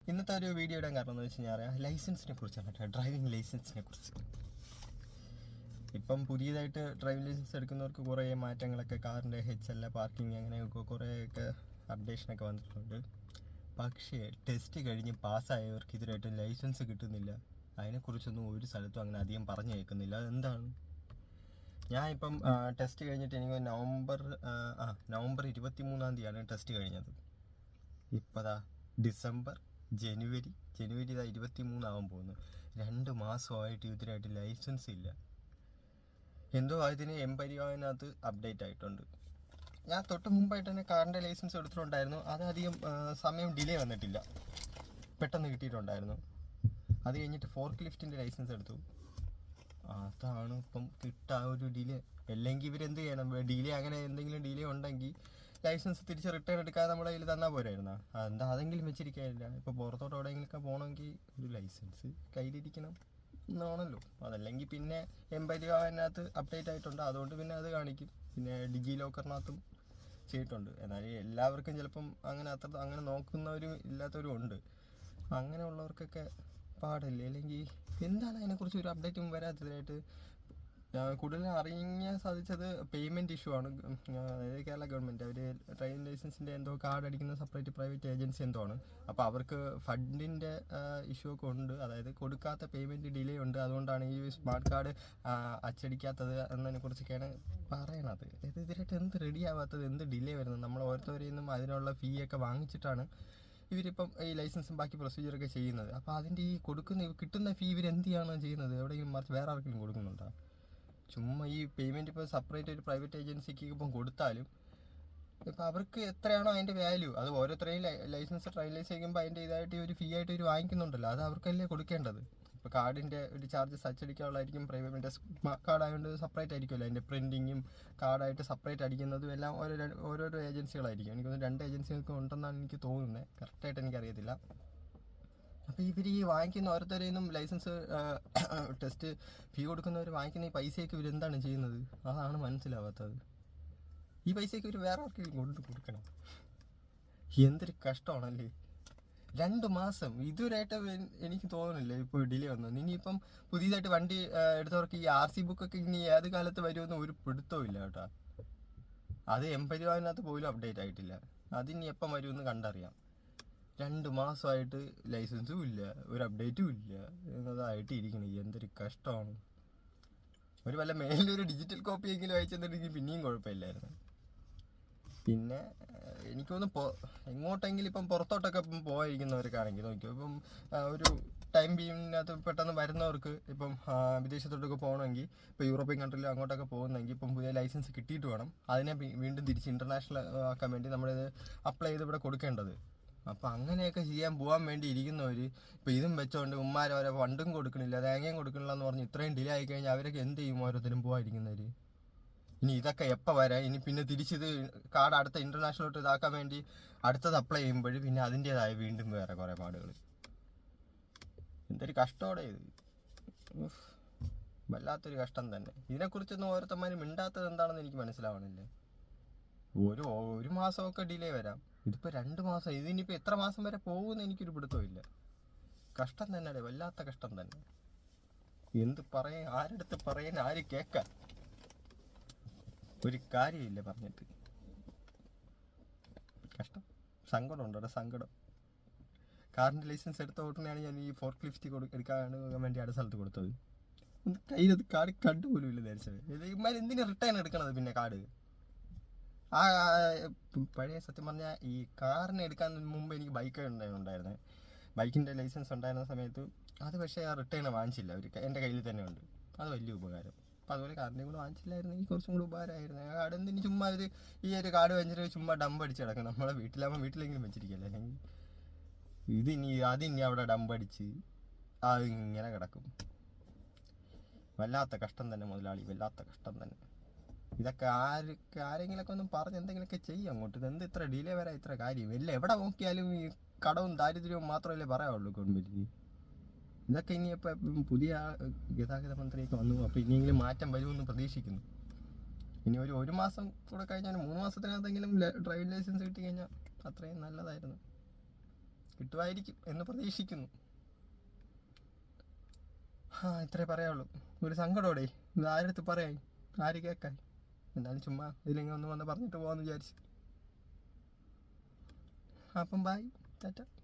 ഇന്നത്തെ ഒരു വീഡിയോ ഇടാൻ കാരണം എന്ന് വെച്ച് കഴിഞ്ഞാൽ ലൈസൻസിനെ കുറിച്ചാണ് കേട്ടോ, ഡ്രൈവിംഗ് ലൈസൻസിനെ കുറിച്ച്. ഇപ്പം പുതിയതായിട്ട് ഡ്രൈവിംഗ് ലൈസൻസ് എടുക്കുന്നവർക്ക് കുറേ മാറ്റങ്ങളൊക്കെ, കാറിൻ്റെ HL പാർക്കിംഗ് അങ്ങനെയൊക്കെ കുറേയൊക്കെ അപ്ഡേഷനൊക്കെ വന്നിട്ടുണ്ട്. പക്ഷേ ടെസ്റ്റ് കഴിഞ്ഞ് പാസ്സായവർക്ക് ഇതുവരെയായിട്ടും ലൈസൻസ് കിട്ടുന്നില്ല. അതിനെക്കുറിച്ചൊന്നും ഒരു സ്ഥലത്തും അങ്ങനെ അധികം പറഞ്ഞു കേൾക്കുന്നില്ല. അതെന്താണ്? ഞാൻ ഇപ്പം ടെസ്റ്റ് കഴിഞ്ഞിട്ട് എനിക്ക് നവംബർ 23-ാം തീയതിയാണ് ടെസ്റ്റ് കഴിഞ്ഞത്. ഇപ്പതാ ഡിസംബർ, ജനുവരി 23 ആവാൻ പോകുന്നു. 2 മാസമായിട്ട് ഇതിനായിട്ട് ലൈസൻസ് ഇല്ല. എന്തോ അതിന് എംപരിവാനകത്ത് അപ്ഡേറ്റ് ആയിട്ടുണ്ട്. ഞാൻ തൊട്ട് മുമ്പായിട്ട് തന്നെ കാറിൻ്റെ ലൈസൻസ് എടുത്തിട്ടുണ്ടായിരുന്നു. അതധികം സമയം ഡിലേ വന്നിട്ടില്ല, പെട്ടെന്ന് കിട്ടിയിട്ടുണ്ടായിരുന്നു. അത് കഴിഞ്ഞിട്ട് ഫോർക്ക് ലിഫ്റ്റിൻ്റെ ലൈസൻസ് എടുത്തു. അതാണ് ഇപ്പം കിട്ടാൻ ഒരു ഡിലേ. അല്ലെങ്കിൽ ഇവരെന്ത് ചെയ്യണം? ഡിലേ, അങ്ങനെ എന്തെങ്കിലും ഡിലേ ഉണ്ടെങ്കിൽ ലൈസൻസ് തിരിച്ച് റിട്ടേൺ എടുക്കാതെ നമ്മുടെ കയ്യിൽ തന്നാൽ പോരായിരുന്നോ? എന്താ അതെങ്കിലും വെച്ചിരിക്കാനില്ല. ഇപ്പോൾ പുറത്തോട്ട് എവിടെയെങ്കിലൊക്കെ പോകണമെങ്കിൽ ഒരു ലൈസൻസ് കയ്യിലിരിക്കണം എന്നാണല്ലോ. അതല്ലെങ്കിൽ പിന്നെ എംപരിവാനകത്ത് അപ്ഡേറ്റ് ആയിട്ടുണ്ട്, അതുകൊണ്ട് പിന്നെ അത് കാണിക്കും. പിന്നെ ഡിജി ലോക്കറിനകത്തും ചെയ്തിട്ടുണ്ട്. എന്നാലും എല്ലാവർക്കും ചിലപ്പം അങ്ങനെ നോക്കുന്നവരും ഇല്ലാത്തവരും ഉണ്ട്. അങ്ങനെയുള്ളവർക്കൊക്കെ പാടില്ലേ? അല്ലെങ്കിൽ എന്താണ് അതിനെക്കുറിച്ച് ഒരു അപ്ഡേറ്റും വരാത്തതായിട്ട്? കൂടുതൽ അറിയാൻ സാധിച്ചത് പേയ്മെൻറ്റ് ഇഷ്യൂ ആണ്. അതായത് കേരള ഗവൺമെൻറ് അവർ ഡ്രൈവിംഗ് ലൈസൻസിൻ്റെ എന്തോ കാർഡ് അടിക്കുന്ന സെപ്പറേറ്റ് പ്രൈവറ്റ് ഏജൻസി എന്തോ ആണ്. അപ്പോൾ അവർക്ക് ഫണ്ടിൻ്റെ ഇഷ്യൂ ഒക്കെ ഉണ്ട്. അതായത് കൊടുക്കാത്ത പേയ്മെൻറ്റ് ഡിലേ ഉണ്ട്. അതുകൊണ്ടാണ് ഈ സ്മാർട്ട് കാർഡ് അച്ചടിക്കാത്തത് എന്നതിനെക്കുറിച്ചൊക്കെയാണ് പറയണത്. ഇതിനായിട്ട് എന്ത് റെഡി ആവാത്തത്, എന്ത് ഡിലേ വരുന്നത്? നമ്മൾ ഓരോരുത്തരിൽ നിന്നും അതിനുള്ള ഫീ ഒക്കെ വാങ്ങിച്ചിട്ടാണ് ഇവരിപ്പം ഈ ലൈസൻസും ബാക്കി പ്രൊസീജിയറൊക്കെ ചെയ്യുന്നത്. അപ്പോൾ അതിൻ്റെ ഈ കിട്ടുന്ന ഫീ ഇവരെന്ത് ചെയ്യാണ് ചെയ്യുന്നത്? എവിടെയെങ്കിലും മറിച്ച് വേറെ ആർക്കെങ്കിലും കൊടുക്കുന്നുണ്ടോ? ചുമ്മാ ഈ പേയ്മെൻറ്റ് ഇപ്പോൾ സെപ്പറേറ്റ് ഒരു പ്രൈവറ്റ് ഏജൻസിക്ക് ഇപ്പം കൊടുത്താലും ഇപ്പോൾ അവർക്ക് എത്രയാണോ അതിൻ്റെ വാല്യൂ, അത് ഓരോരുത്തരെയും ലൈസൻസ് ട്രയലൈസ് ചെയ്യുമ്പോൾ അതിൻ്റെ ഇതായിട്ട് ഒരു ഫീ ആയിട്ട് ഇവർ വാങ്ങിക്കുന്നുണ്ടല്ലോ, അത് അവർക്കല്ലേ കൊടുക്കേണ്ടത്. ഇപ്പോൾ കാർഡിൻ്റെ ഒരു ചാർജസ് അച്ചടിക്കാനുള്ളതായിരിക്കും. പ്രൈവറ്റ് കാർഡ് ആയതുകൊണ്ട് സെപ്പറേറ്റ് ആയിരിക്കുമല്ലോ. അതിൻ്റെ പ്രിൻറ്റിങ്ങും കാർഡായിട്ട് സെപ്പറേറ്റ് അടിക്കുന്നതും എല്ലാം ഓരോരോ ഏജൻസികളായിരിക്കും. എനിക്കൊന്ന് 2 ഏജൻസികൾക്ക് ഉണ്ടെന്നാണ് എനിക്ക് തോന്നുന്നത്, കറക്റ്റായിട്ട് എനിക്കറിയത്തില്ല. അപ്പോൾ ഇവർ ഈ വാങ്ങിക്കുന്ന ഓരോരുത്തരിൽ നിന്നും ലൈസൻസ് ടെസ്റ്റ് ഫീ കൊടുക്കുന്നവർ വാങ്ങിക്കുന്ന ഈ പൈസയൊക്കെ ഇവരെന്താണ് ചെയ്യുന്നത്? അതാണ് മനസ്സിലാവാത്തത്. ഈ പൈസയൊക്കെ ഇവർ വേറെ ആർക്കെങ്കിലും കൊടുക്കണം. എന്തൊരു കഷ്ടമാണല്ലേ. 2 മാസം ഇതുവരെയായിട്ട് എനിക്ക് തോന്നുന്നില്ല ഇപ്പോൾ ഡിലേ വന്നു. ഇനിയിപ്പം പുതിയതായിട്ട് വണ്ടി എടുത്തവർക്ക് ഈ RC ബുക്കൊക്കെ ഇനി ഏത് കാലത്ത് വരുമെന്ന് ഒരു പിടുത്തവും ഇല്ല കേട്ടോ. അത് എംപരിവാനകത്ത് പോലും അപ്ഡേറ്റ് ആയിട്ടില്ല. അതിനി എപ്പം വരുമെന്ന് കണ്ടറിയാം. 2 മാസമായിട്ട് ലൈസൻസും ഇല്ല, ഒരു അപ്ഡേറ്റും ഇല്ല എന്നതായിട്ട് ഇരിക്കണം. എന്തൊരു കഷ്ടമാണ്. ഒരു വല്ല മേലൊരു ഡിജിറ്റൽ കോപ്പിയെങ്കിലും അയച്ചെന്നിട്ടുണ്ടെങ്കിൽ പിന്നെയും കുഴപ്പമില്ലായിരുന്നു. പിന്നെ എനിക്കൊന്ന് എങ്ങോട്ടെങ്കിലും ഇപ്പം പുറത്തോട്ടൊക്കെ ഇപ്പം പോയിരിക്കുന്നവർക്കാണെങ്കിൽ നോക്കിയോ, ഇപ്പം ഒരു ടൈം ബീമിനകത്ത് പെട്ടെന്ന് വരുന്നവർക്ക് ഇപ്പം വിദേശത്തോട്ടൊക്കെ പോകണമെങ്കിൽ, ഇപ്പോൾ യൂറോപ്യൻ കൺട്രിയിൽ അങ്ങോട്ടൊക്കെ പോകുന്നെങ്കിൽ ഇപ്പം പുതിയ ലൈസൻസ് കിട്ടിയിട്ട് വേണം അതിനെ വീണ്ടും തിരിച്ച് ഇൻ്റർനാഷണൽ ആക്കാൻ വേണ്ടി നമ്മളിത് അപ്ലൈ ചെയ്ത് ഇവിടെ കൊടുക്കേണ്ടത്. അപ്പം അങ്ങനെയൊക്കെ പോകാൻ വേണ്ടി ഇരിക്കുന്നവർ ഇപ്പോൾ ഇതും വെച്ചോണ്ട് ഉമ്മാരോരോ ഫണ്ടും കൊടുക്കണില്ല, തേങ്ങയും കൊടുക്കണില്ല എന്ന് പറഞ്ഞ് ഇത്രയും ഡിലേ ആയി കഴിഞ്ഞാൽ അവരൊക്കെ എന്ത് ചെയ്യും? ഓരോരുത്തരും പോകാതിരിക്കുന്നവർ. ഇനി ഇതൊക്കെ എപ്പോൾ വരാം? ഇനി പിന്നെ തിരിച്ചിത് കാർഡ് അടുത്ത ഇൻ്റർനാഷണലോട്ട് ഇതാക്കാൻ വേണ്ടി അടുത്തത് അപ്ലൈ ചെയ്യുമ്പോൾ പിന്നെ അതിൻ്റേതായ വീണ്ടും വേറെ കുറേ പാടുകൾ. എന്തൊരു കഷ്ടത്തോടെ ഇത്, വല്ലാത്തൊരു കഷ്ടം തന്നെ. ഇതിനെക്കുറിച്ചൊന്നും ഓരോരുത്തന്മാരും മിണ്ടാത്തത് എന്താണെന്ന് എനിക്ക് മനസ്സിലാവണില്ല. ഒരു മാസമൊക്കെ ഡിലേ വരാം, ഇതിപ്പോൾ 2 മാസം. ഇതിനിപ്പോൾ എത്ര മാസം വരെ പോകുമെന്ന് എനിക്കൊരു പിടുത്തമില്ല. കഷ്ടം തന്നെ, വല്ലാത്ത കഷ്ടം തന്നെ. എന്ത് പറയാൻ, ആരെടുത്ത് പറയാൻ, ആര് കേൾക്കാൻ? ഒരു കാര്യമില്ല പറഞ്ഞിട്ട്. കഷ്ടം, സങ്കടം ഉണ്ടോ? സങ്കടം. കാറിൻ്റെ ലൈസൻസ് എടുത്ത ഉടനെയാണ് ഞാൻ ഈ ഫോർക്ക് ലിഫ്റ്റ് എടുക്കാൻ വേണ്ടി അടുത്ത സ്ഥലത്ത് കൊടുത്തത്. കയ്യിലത് കാർഡ് കണ്ടുപോലും ഇല്ല ധരിച്ചത്. ഇമാർ എന്തിനാ റിട്ടേൺ എടുക്കണത്? പിന്നെ കാർഡ് പഴയ സത്യം പറഞ്ഞാൽ ഈ കാറിന് എടുക്കാൻ മുമ്പ് എനിക്ക് ബൈക്ക് ഉണ്ടായിരുന്നു. ബൈക്കിൻ്റെ ലൈസൻസ് ഉണ്ടായിരുന്ന സമയത്ത് അത് പക്ഷേ ആ റിട്ടേൺ വാങ്ങിച്ചില്ല. എൻ്റെ കയ്യിൽ തന്നെ ഉണ്ട്. അത് വലിയ ഉപകാരം. അപ്പോൾ അതുപോലെ കാറിൻ്റെ കൂടെ വാങ്ങിച്ചില്ലായിരുന്നെങ്കിൽ കുറച്ചും കൂടി ഉപകാരമായിരുന്നു. ആ കാർഡ് എന്തിന് ചുമ്മാ ഈ ഒരു കാർഡ് വെച്ചിട്ട് ചുമ്മാ ഡമ്പ് അടിച്ച് കിടക്കും. നമ്മളെ വീട്ടിലെങ്കിലും വെച്ചിരിക്കല്ലേ. അല്ലെങ്കിൽ അതിനി അവിടെ ഡമ്പ് അടിച്ച് അതിങ്ങനെ കിടക്കും. വല്ലാത്ത കഷ്ടം തന്നെ മുതലാളി, വല്ലാത്ത കഷ്ടം തന്നെ. ഇതൊക്കെ ആരെങ്കിലൊക്കെ ഒന്നും പറഞ്ഞ് എന്തെങ്കിലുമൊക്കെ ചെയ്യും അങ്ങോട്ട്. എന്ത് ഇത്ര ഡിലേ വരാൻ ഇത്ര കാര്യം? എവിടെ നോക്കിയാലും ഈ കടവും ദാരിദ്ര്യവും മാത്രമല്ലേ പറയാവുള്ളൂ ഗവൺമെൻറ്റിന്. ഇതൊക്കെ ഇനിയിപ്പോൾ പുതിയ ഗതാഗത മന്ത്രിയൊക്കെ വന്നു, അപ്പോൾ ഇനിയെങ്കിലും മാറ്റം വരുമെന്ന് പ്രതീക്ഷിക്കുന്നു. ഇനി ഒരു മാസം കൂടെ കഴിഞ്ഞാൽ 3 മാസത്തിനകത്തെങ്കിലും ഡ്രൈവിംഗ് ലൈസൻസ് കിട്ടി കഴിഞ്ഞാൽ അത്രയും നല്ലതായിരുന്നു. കിട്ടുമായിരിക്കും എന്ന് പ്രതീക്ഷിക്കുന്നു. ഇത്രേ പറയാനുള്ളൂ. ഒരു സങ്കടോടെ ഇത് ആരടുത്ത് പറയാൻ, ആര് കേൾക്കാൻ. എന്നാലും ചുമ്മാ ഇതിലെങ്കിലും ഒന്ന് വന്ന് പറഞ്ഞിട്ട് പോകാമെന്ന് വിചാരിച്ചു. അപ്പം ബൈ, ടാറ്റ.